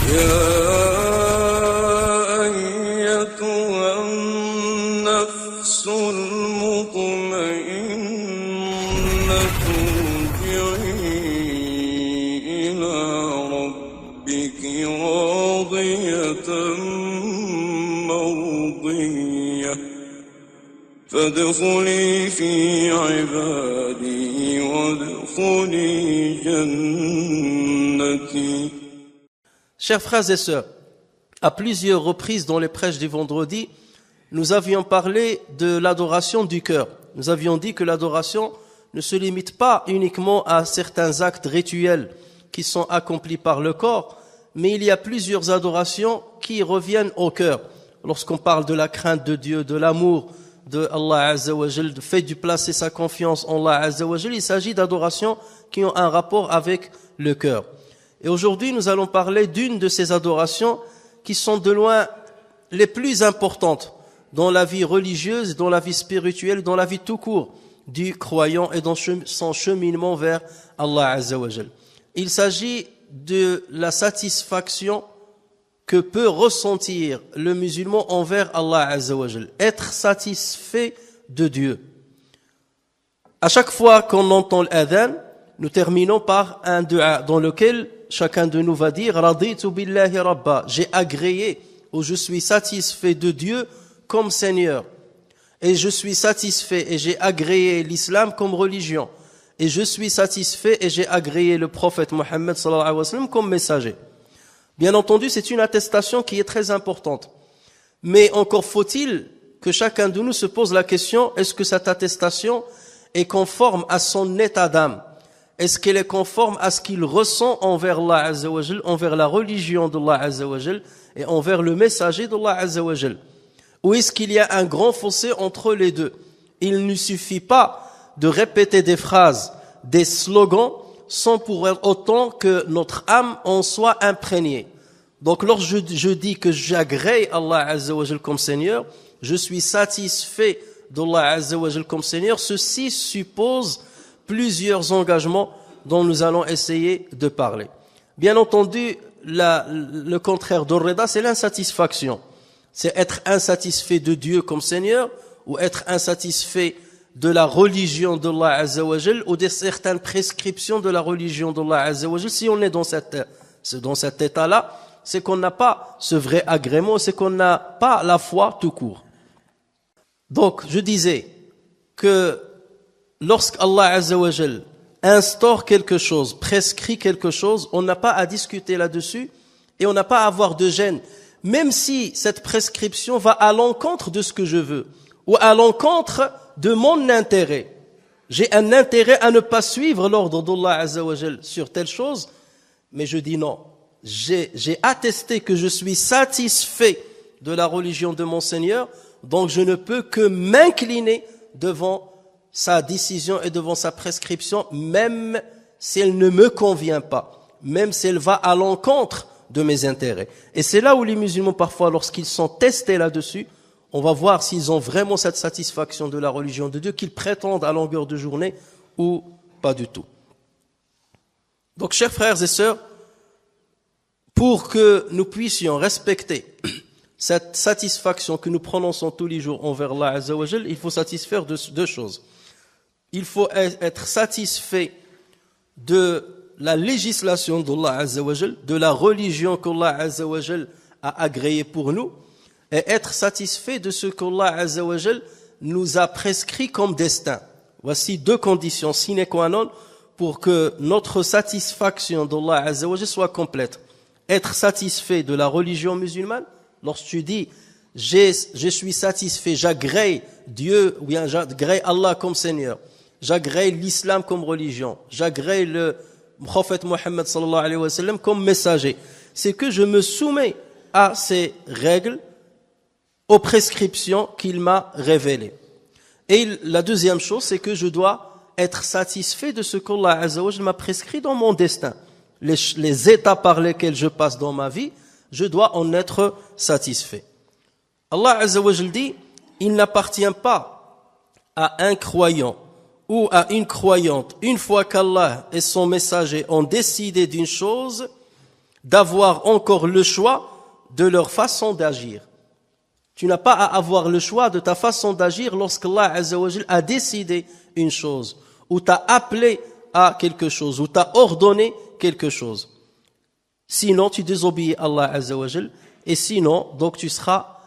يا أيتها النفس المطمئنة ارجعي إلى ربك راضية مرضية فادخلي في عبادي وادخلي جنتي. Chers frères et sœurs, à plusieurs reprises dans les prêches du vendredi, nous avions parlé de l'adoration du cœur. Nous avions dit que l'adoration ne se limite pas uniquement à certains actes rituels qui sont accomplis par le corps, mais il y a plusieurs adorations qui reviennent au cœur. Lorsqu'on parle de la crainte de Dieu, de l'amour de Allah Azza wa Jal, du fait de placer sa confiance en Allah Azza wa Jal, il s'agit d'adorations qui ont un rapport avec le cœur. Et aujourd'hui, nous allons parler d'une de ces adorations qui sont de loin les plus importantes dans la vie religieuse, dans la vie spirituelle, dans la vie tout court du croyant et dans son cheminement vers Allah Azza wa Jal. Il s'agit de la satisfaction que peut ressentir le musulman envers Allah Azza wa Jal, être satisfait de Dieu. À chaque fois qu'on entend l'adhan, nous terminons par un dua dans lequel chacun de nous va dire Raditu billahi rabba, j'ai agréé ou je suis satisfait de Dieu comme Seigneur. Et je suis satisfait et j'ai agréé l'islam comme religion. Et je suis satisfait et j'ai agréé le prophète Mohammed sallallahu alayhi wa sallam comme messager. Bien entendu, c'est une attestation qui est très importante. Mais encore faut-il que chacun de nous se pose la question, est-ce que cette attestation est conforme à son état d'âme? Est-ce qu'elle est conforme à ce qu'il ressent envers Allah Azza wa Jal, envers la religion d'Allah Azza wa Jal et envers le messager d'Allah Azza wa Jal? Ou est-ce qu'il y a un grand fossé entre les deux? Il ne suffit pas de répéter des phrases, des slogans, sans pour autant que notre âme en soit imprégnée. Donc lorsque je dis que j'agrée Allah Azza wa Jal comme Seigneur, je suis satisfait d'Allah Azza wa Jal comme Seigneur, ceci suppose plusieurs engagements dont nous allons essayer de parler. Bien entendu, le contraire d'Or-Rida, c'est l'insatisfaction. C'est être insatisfait de Dieu comme Seigneur ou être insatisfait de la religion d'Allah Azza wa Jal ou de certaines prescriptions de la religion d'Allah Azza wa Jal. Si on est dans cet état-là, c'est qu'on n'a pas ce vrai agrément, c'est qu'on n'a pas la foi tout court. Donc, je disais que lorsqu'Allah Azza wa Jal instaure quelque chose, prescrit quelque chose, on n'a pas à discuter là-dessus et on n'a pas à avoir de gêne. Même si cette prescription va à l'encontre de ce que je veux ou à l'encontre de mon intérêt. J'ai un intérêt à ne pas suivre l'ordre d'Allah Azza wa Jal sur telle chose, mais je dis non. J'ai attesté que je suis satisfait de la religion de mon Seigneur, donc je ne peux que m'incliner devant sa décision et devant sa prescription, même si elle ne me convient pas, même si elle va à l'encontre de mes intérêts. Et c'est là où les musulmans, parfois, lorsqu'ils sont testés là-dessus, on va voir s'ils ont vraiment cette satisfaction de la religion de Dieu qu'ils prétendent à longueur de journée ou pas du tout. Donc, chers frères et sœurs, pour que nous puissions respecter cette satisfaction que nous prononçons tous les jours envers Allah Azza wa Jal, il faut satisfaire de deux choses. Il faut être satisfait de la législation d'Allah Azza wa Jal, de la religion qu'Allah Azza wa Jal a agréée pour nous, et être satisfait de ce qu'Allah Azza wa Jal nous a prescrit comme destin. Voici deux conditions sine qua non pour que notre satisfaction d'Allah Azza wa Jal soit complète. Être satisfait de la religion musulmane, lorsque tu dis je suis satisfait, j'agrée Dieu, ou bien j'agrée Allah comme Seigneur, j'agrée l'islam comme religion, j'agrée le prophète Mohammed sallallahu alayhi wa sallam comme messager, c'est que je me soumets à ces règles, aux prescriptions qu'il m'a révélées. Et la deuxième chose, c'est que je dois être satisfait de ce qu'Allah Azza wa Jalla m'a prescrit dans mon destin. Les états par lesquels je passe dans ma vie, je dois en être satisfait. Allah Azza wa Jalla dit, il n'appartient pas à un croyant ou à une croyante, une fois qu'Allah et son messager ont décidé d'une chose, d'avoir encore le choix de leur façon d'agir. Tu n'as pas à avoir le choix de ta façon d'agir lorsqu'Allah Azza wa Jal a décidé une chose, ou t'a appelé à quelque chose, ou t'a ordonné quelque chose. Sinon, tu désobéis à Allah Azza wa Jal, et sinon, donc tu seras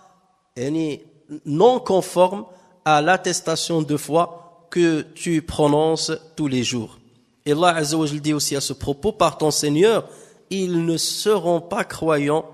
non conforme à l'attestation de foi que tu prononces tous les jours. Et Allah Azza wa Jal dit aussi à ce propos, par ton Seigneur, ils ne seront pas croyants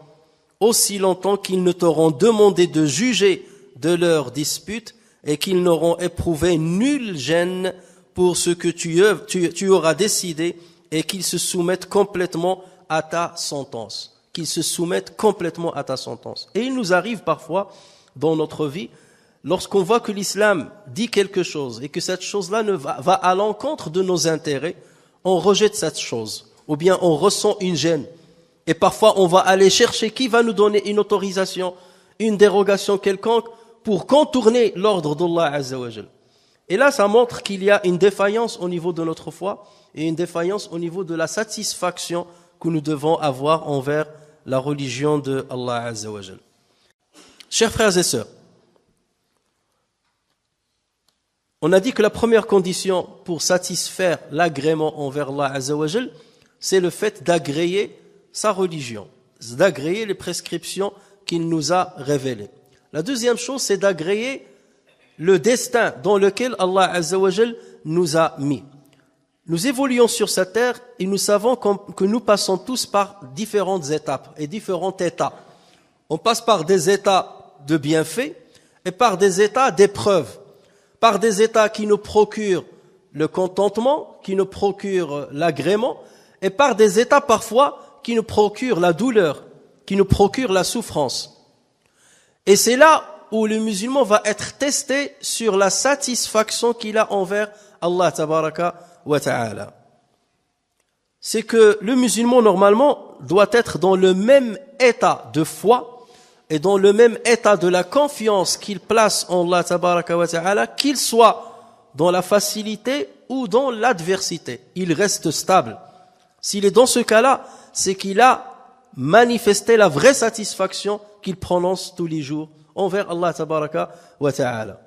aussi longtemps qu'ils ne t'auront demandé de juger de leurs disputes et qu'ils n'auront éprouvé nulle gêne pour ce que tu auras décidé et qu'ils se soumettent complètement à ta sentence. Qu'ils se soumettent complètement à ta sentence. Et il nous arrive parfois dans notre vie, lorsqu'on voit que l'islam dit quelque chose et que cette chose-là va à l'encontre de nos intérêts, on rejette cette chose, ou bien on ressent une gêne. Et parfois on va aller chercher qui va nous donner une autorisation, une dérogation quelconque pour contourner l'ordre d'Allah Azza wa Jal. Et là ça montre qu'il y a une défaillance au niveau de notre foi et une défaillance au niveau de la satisfaction que nous devons avoir envers la religion de Allah Azza wa Jal. Chers frères et sœurs, on a dit que la première condition pour satisfaire l'agrément envers Allah Azza wa Jal, c'est le fait d'agréer sa religion, d'agréer les prescriptions qu'il nous a révélées. La deuxième chose, c'est d'agréer le destin dans lequel Allah Azza wa Jal nous a mis. Nous évoluons sur cette terre et nous savons que nous passons tous par différentes étapes et différents états. On passe par des états de bienfaits et par des états d'épreuves, par des états qui nous procurent le contentement, qui nous procurent l'agrément, et par des états parfois qui nous procurent la douleur, qui nous procurent la souffrance. Et c'est là où le musulman va être testé sur la satisfaction qu'il a envers Allah tabaraka wa ta'ala. C'est que le musulman normalement doit être dans le même état de foi et dans le même état de la confiance qu'il place en Allah tabaraka wa ta'ala, qu'il soit dans la facilité ou dans l'adversité. Il reste stable. S'il est dans ce cas-là, c'est qu'il a manifesté la vraie satisfaction qu'il prononce tous les jours envers Allah tabaraka wa ta'ala.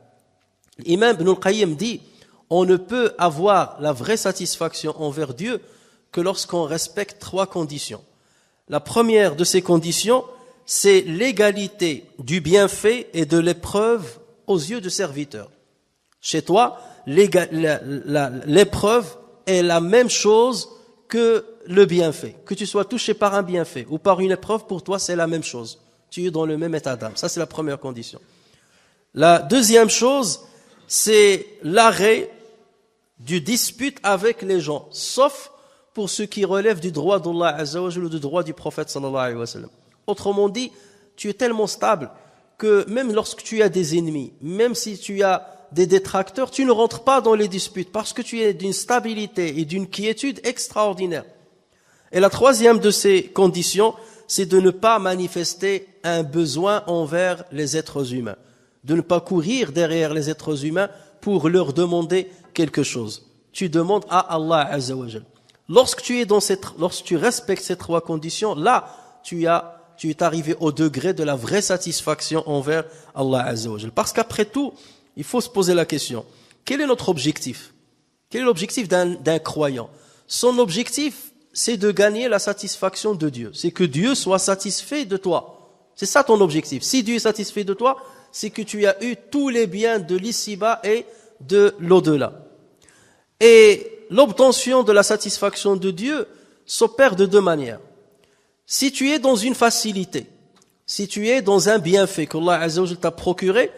L'imam Ibn al-Qayyim dit, on ne peut avoir la vraie satisfaction envers Dieu que lorsqu'on respecte trois conditions. La première de ces conditions, c'est l'égalité du bienfait et de l'épreuve aux yeux du serviteur. Chez toi, l'épreuve est la même chose que le bienfait. Que tu sois touché par un bienfait ou par une épreuve, pour toi, c'est la même chose. Tu es dans le même état d'âme. Ça, c'est la première condition. La deuxième chose, c'est l'arrêt du dispute avec les gens, sauf pour ce qui relève du droit d'Allah Azza wa Jalla ou du droit du prophète sallallahu alayhi wa sallam. Autrement dit, tu es tellement stable que même lorsque tu as des ennemis, même si tu as des détracteurs, tu ne rentres pas dans les disputes parce que tu es d'une stabilité et d'une quiétude extraordinaire. Et la troisième de ces conditions, c'est de ne pas manifester un besoin envers les êtres humains, de ne pas courir derrière les êtres humains pour leur demander quelque chose. Tu demandes à Allah Azza wa Jal. Lorsque tu respectes ces trois conditions, là, tu es arrivé au degré de la vraie satisfaction envers Allah Azza wa Jal. Parce qu'après tout, il faut se poser la question, quel est notre objectif? Quel est l'objectif d'un croyant? Son objectif, c'est de gagner la satisfaction de Dieu. C'est que Dieu soit satisfait de toi. C'est ça ton objectif. Si Dieu est satisfait de toi, c'est que tu as eu tous les biens de l'ici-bas et de l'au-delà. Et l'obtention de la satisfaction de Dieu s'opère de deux manières. Si tu es dans une facilité, si tu es dans un bienfait qu'Allah Azza wa Jal t'a procuré,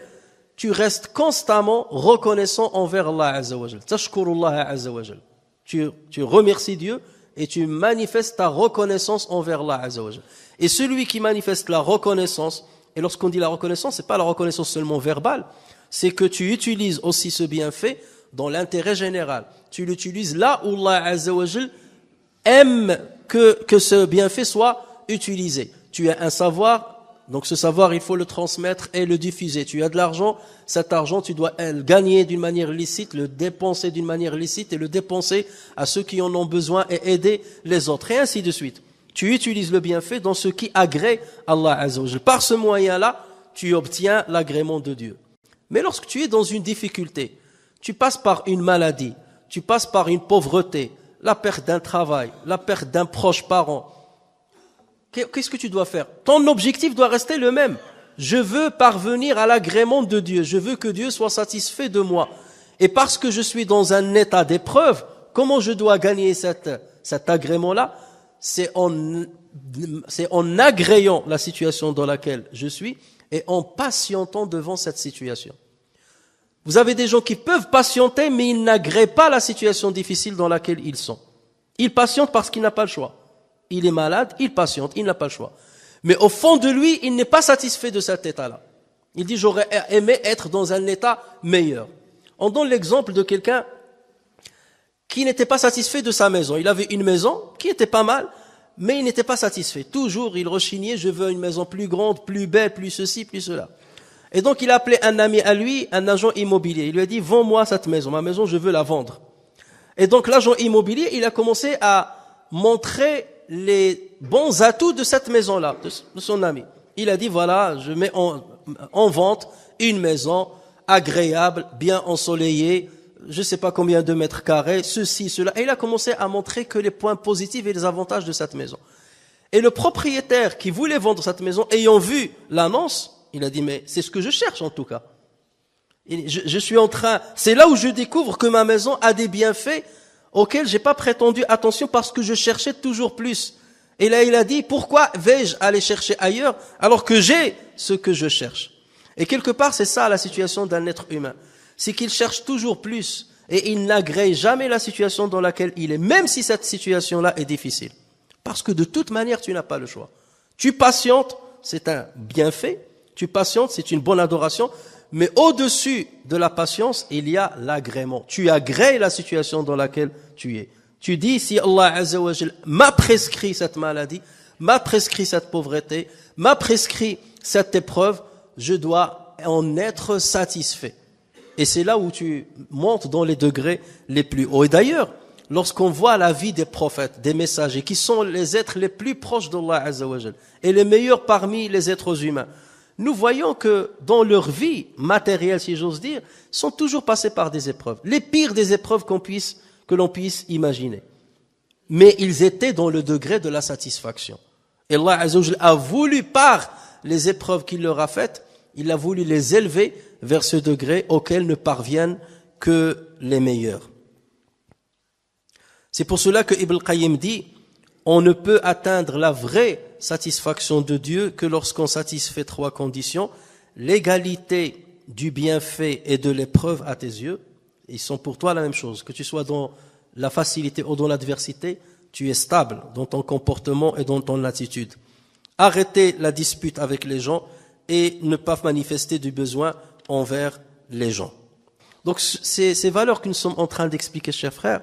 tu restes constamment reconnaissant envers Allah Azza wa Jal. Tashkurullah Azza wa Jal. Tu remercies Dieu et tu manifestes ta reconnaissance envers Allah Azza wa Jal. Et celui qui manifeste la reconnaissance, et lorsqu'on dit la reconnaissance, c'est pas la reconnaissance seulement verbale, c'est que tu utilises aussi ce bienfait dans l'intérêt général. Tu l'utilises là où Allah Azza wa Jal aime que ce bienfait soit utilisé. Tu as un savoir, donc ce savoir, il faut le transmettre et le diffuser. Tu as de l'argent, cet argent, tu dois le gagner d'une manière licite, le dépenser d'une manière licite et le dépenser à ceux qui en ont besoin et aider les autres, et ainsi de suite. Tu utilises le bienfait dans ce qui agrée Allah Azza wa Jal. Par ce moyen-là, tu obtiens l'agrément de Dieu. Mais lorsque tu es dans une difficulté, tu passes par une maladie, tu passes par une pauvreté, la perte d'un travail, la perte d'un proche parent, qu'est-ce que tu dois faire? Ton objectif doit rester le même. Je veux parvenir à l'agrément de Dieu. Je veux que Dieu soit satisfait de moi. Et parce que je suis dans un état d'épreuve, comment je dois gagner cet agrément-là? C'est en agréant la situation dans laquelle je suis et en patientant devant cette situation. Vous avez des gens qui peuvent patienter, mais ils n'agréent pas la situation difficile dans laquelle ils sont. Ils patientent parce qu'il n'a pas le choix. Il est malade, il patiente, il n'a pas le choix. Mais au fond de lui, il n'est pas satisfait de cet état-là. Il dit, j'aurais aimé être dans un état meilleur. On donne l'exemple de quelqu'un qui n'était pas satisfait de sa maison. Il avait une maison qui était pas mal, mais il n'était pas satisfait. Toujours, il rechignait, je veux une maison plus grande, plus belle, plus ceci, plus cela. Et donc, il a appelé un ami à lui, un agent immobilier. Il lui a dit, vends-moi cette maison. Ma maison, je veux la vendre. Et donc, l'agent immobilier, il a commencé à montrer les bons atouts de cette maison-là, de son ami. Il a dit, voilà, je mets en vente une maison agréable, bien ensoleillée, je ne sais pas combien de mètres carrés, ceci, cela. Et il a commencé à montrer que les points positifs et les avantages de cette maison. Et le propriétaire qui voulait vendre cette maison, ayant vu l'annonce, il a dit, mais c'est ce que je cherche en tout cas. Je suis en train, c'est là où je découvre que ma maison a des bienfaits auxquels j'ai pas prétendu attention parce que je cherchais toujours plus. Et là, il a dit, pourquoi vais-je aller chercher ailleurs alors que j'ai ce que je cherche? Et quelque part, c'est ça la situation d'un être humain. C'est qu'il cherche toujours plus et il n'agrée jamais la situation dans laquelle il est, même si cette situation-là est difficile. Parce que de toute manière, tu n'as pas le choix. Tu patientes, c'est un bienfait. Tu patientes, c'est une bonne adoration. Mais au-dessus de la patience, il y a l'agrément. Tu agrées la situation dans laquelle tu es. Tu dis, si Allah Azza wa Jal m'a prescrit cette maladie, m'a prescrit cette pauvreté, m'a prescrit cette épreuve, je dois en être satisfait. Et c'est là où tu montes dans les degrés les plus hauts. Et d'ailleurs, lorsqu'on voit la vie des prophètes, des messagers, qui sont les êtres les plus proches d'Allah Azza wa Jal, et les meilleurs parmi les êtres humains, nous voyons que dans leur vie matérielle, si j'ose dire, sont toujours passés par des épreuves. Les pires des épreuves que l'on puisse imaginer. Mais ils étaient dans le degré de la satisfaction. Et Allah Azza wa Jal a voulu, par les épreuves qu'il leur a faites, il a voulu les élever vers ce degré auquel ne parviennent que les meilleurs. C'est pour cela que Ibn Qayyim dit, on ne peut atteindre la vraie satisfaction de Dieu que lorsqu'on satisfait trois conditions: l'égalité du bienfait et de l'épreuve à tes yeux. Ils sont pour toi la même chose. Que tu sois dans la facilité ou dans l'adversité, tu es stable dans ton comportement et dans ton attitude. Arrêter la dispute avec les gens et ne pas manifester du besoin envers les gens. Donc ces valeurs que nous sommes en train d'expliquer, chers frères,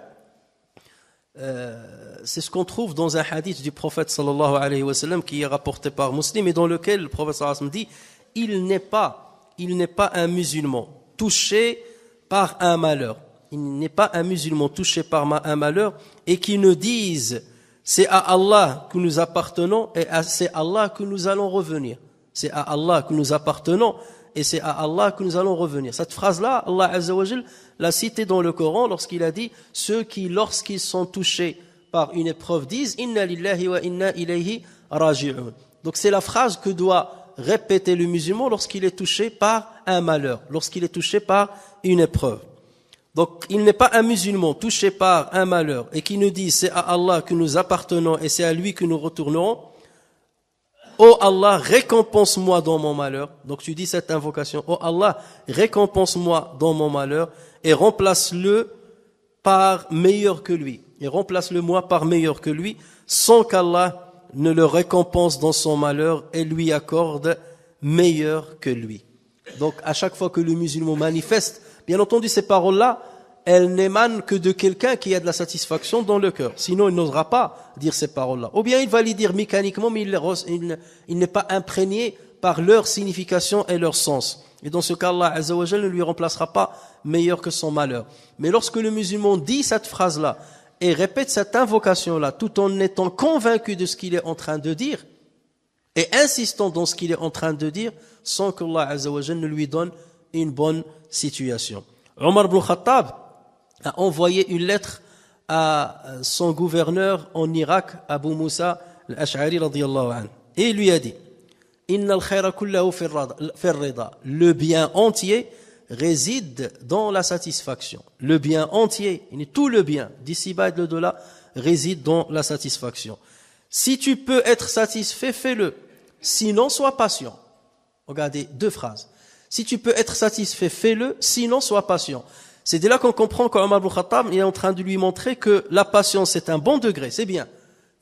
c'est ce qu'on trouve dans un hadith du prophète sallallahu alayhi wa sallam qui est rapporté par Muslim et dans lequel le prophète sallallahu alayhi wa sallam dit, il n'est pas un musulman touché par un malheur. Il n'est pas un musulman touché par un malheur et qui ne dise c'est à Allah que nous appartenons et c'est à Allah que nous allons revenir. C'est à Allah que nous appartenons et c'est à Allah que nous allons revenir. Cette phrase-là, Allah Azza wa Jal l'a citée dans le Coran lorsqu'il a dit ceux qui, lorsqu'ils sont touchés par une épreuve, disent Inna lillahi wa inna ilayhi raji'un. Donc c'est la phrase que doit répéter le musulman lorsqu'il est touché par un malheur, lorsqu'il est touché par une épreuve. Donc il n'est pas un musulman touché par un malheur et qui nous dit c'est à Allah que nous appartenons et c'est à lui que nous retournerons. Oh Allah, récompense-moi dans mon malheur. Donc tu dis cette invocation. Oh Allah, récompense-moi dans mon malheur et remplace-le par meilleur que lui. Et remplace-le moi par meilleur que lui, sans qu'Allah ne le récompense dans son malheur et lui accorde meilleur que lui. Donc à chaque fois que le musulman manifeste, bien entendu ces paroles-là, elles n'émanent que de quelqu'un qui a de la satisfaction dans le cœur. Sinon, il n'osera pas dire ces paroles-là. Ou bien il va les dire mécaniquement, mais il n'est pas imprégné par leur signification et leur sens. Et dans ce cas, Allah Azza wa Jalla ne lui remplacera pas meilleur que son malheur. Mais lorsque le musulman dit cette phrase-là, et répète cette invocation-là tout en étant convaincu de ce qu'il est en train de dire et insistant dans ce qu'il est en train de dire sans que Allah Azza wa Jalla ne lui donne une bonne situation. Omar ibn Khattab a envoyé une lettre à son gouverneur en Irak, Abu Moussa al-Ash'ari radiyallahu anhu, et il lui a dit: Innal khayra kullahu fi ar-rida. Le bien entier réside dans la satisfaction. Le bien entier, tout le bien d'ici-bas et de là, réside dans la satisfaction. Si tu peux être satisfait, fais-le. Sinon, sois patient. Regardez, 2 phrases. Si tu peux être satisfait, fais-le. Sinon, sois patient. C'est dès là qu'on comprend qu'Omar ibn Khattab est en train de lui montrer que la patience c'est un bon degré, c'est bien.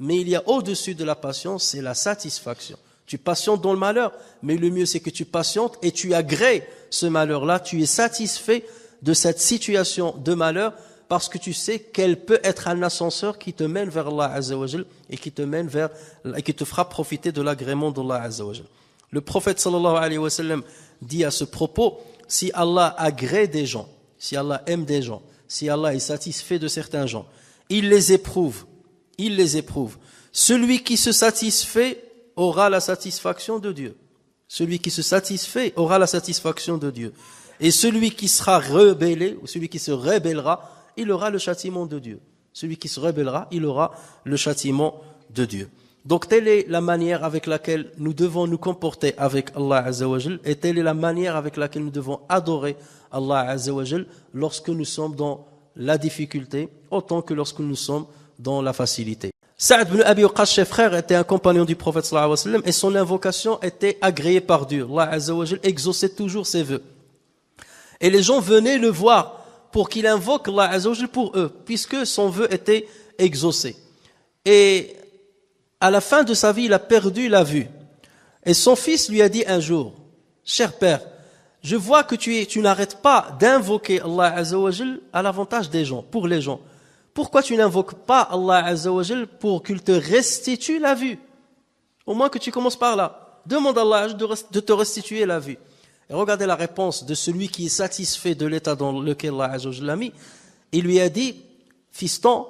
Mais il y a au-dessus de la patience, c'est la satisfaction. Tu patientes dans le malheur, mais le mieux c'est que tu patientes et tu agrées ce malheur-là, tu es satisfait de cette situation de malheur parce que tu sais qu'elle peut être un ascenseur qui te mène vers Allah Azza wa Jal et qui te fera profiter de l'agrément d'Allah Azza wa Jal. Le prophète sallallahu alayhi wa sallam dit à ce propos: si Allah agrée des gens, si Allah aime des gens, si Allah est satisfait de certains gens, il les éprouve. Il les éprouve. Celui qui se satisfait aura la satisfaction de Dieu. Celui qui se satisfait aura la satisfaction de Dieu. Et celui qui sera rebellé, ou celui qui se rébellera, il aura le châtiment de Dieu. Celui qui se rébellera, il aura le châtiment de Dieu. Donc telle est la manière avec laquelle nous devons nous comporter avec Allah Azza wa Jal, et telle est la manière avec laquelle nous devons adorer Allah Azza wa Jal lorsque nous sommes dans la difficulté, autant que lorsque nous sommes dans la facilité. Sa'd ibn Abi Waqqas, ses frères, était un compagnon du prophète sallallahu alayhi wa sallam, et son invocation était agréée par Dieu. Allah Azza wa Jal exauçait toujours ses vœux. Et les gens venaient le voir pour qu'il invoque Allah Azza wa Jal pour eux, puisque son vœu était exaucé. Et à la fin de sa vie, il a perdu la vue. Et son fils lui a dit un jour: cher père, je vois que tu n'arrêtes pas d'invoquer Allah Azza wa Jal à l'avantage des gens, pour les gens. Pourquoi tu n'invoques pas Allah Azza wa Jal pour qu'il te restitue la vue? Au moins que tu commences par là. Demande à Allah de te restituer la vue. Et regardez la réponse de celui qui est satisfait de l'état dans lequel Allah Azza wa Jal l'a mis. Il lui a dit: fiston,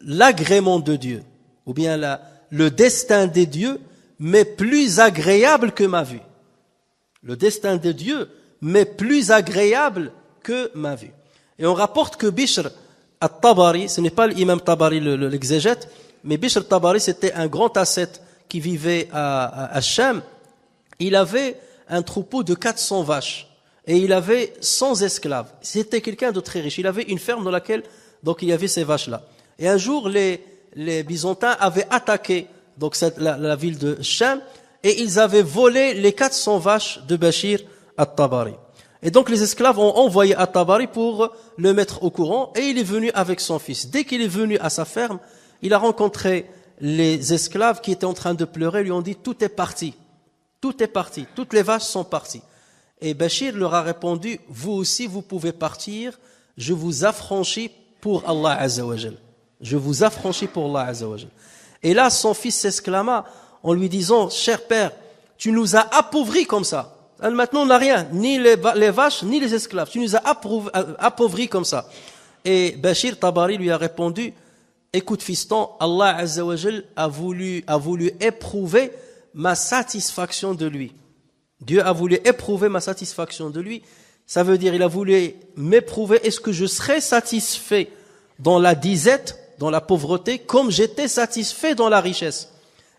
l'agrément de Dieu, ou bien le destin des dieux m'est plus agréable que ma vue. Le destin de Dieu m'est plus agréable que ma vue. Et on rapporte que Bishr al-Tabari, ce n'est pas l'imam Tabari l'exégète, mais Bishr al-Tabari c'était un grand ascète qui vivait à Cham. Il avait un troupeau de 400 vaches et il avait 100 esclaves. C'était quelqu'un de très riche. Il avait une ferme dans laquelle donc il y avait ces vaches-là. Et un jour, les Byzantins avaient attaqué donc la ville de Cham et ils avaient volé les 400 vaches de Bashir al-Tabari. Et donc les esclaves ont envoyé al-Tabari pour le mettre au courant et il est venu avec son fils. Dès qu'il est venu à sa ferme, il a rencontré les esclaves qui étaient en train de pleurer, lui ont dit: tout est parti, tout est parti, toutes les vaches sont parties. Et Bashir leur a répondu: vous aussi vous pouvez partir, je vous affranchis pour Allah Azza wa Jal. Je vous affranchis pour Allah Azza wa Jal. Et là son fils s'exclama en lui disant: cher père, tu nous as appauvris comme ça. Maintenant on n'a rien, ni les vaches, ni les esclaves. Tu nous as appauvris comme ça. Et Bashir Tabari lui a répondu: écoute fiston, Allah Azza wa Jal a voulu éprouver ma satisfaction de lui. Dieu a voulu éprouver ma satisfaction de lui. Ça veut dire, il a voulu m'éprouver, est-ce que je serais satisfait dans la disette, dans la pauvreté, comme j'étais satisfait dans la richesse.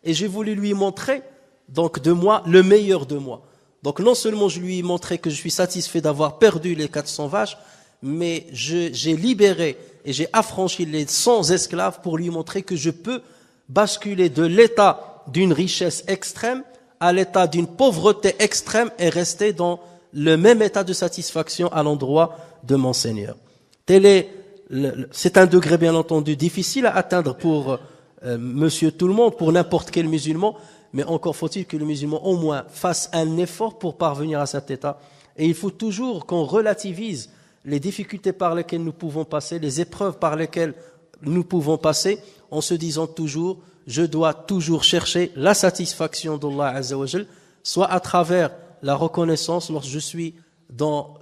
Et j'ai voulu lui montrer, donc de moi, le meilleur de moi. Donc non seulement je lui ai montré que je suis satisfait d'avoir perdu les 400 vaches, mais j'ai libéré et j'ai affranchi les 100 esclaves pour lui montrer que je peux basculer de l'état d'une richesse extrême à l'état d'une pauvreté extrême et rester dans le même état de satisfaction à l'endroit de mon Seigneur. C'est un degré bien entendu difficile à atteindre pour monsieur tout le monde, pour n'importe quel musulman, mais encore faut-il que le musulman au moins fasse un effort pour parvenir à cet état. Et il faut toujours qu'on relativise les difficultés par lesquelles nous pouvons passer, les épreuves par lesquelles nous pouvons passer, en se disant toujours: je dois toujours chercher la satisfaction d'Allah Azza wa Jal, soit à travers la reconnaissance lorsque je suis dans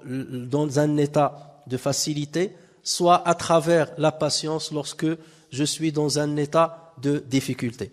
un état de facilité, soit à travers la patience lorsque je suis dans un état de difficulté.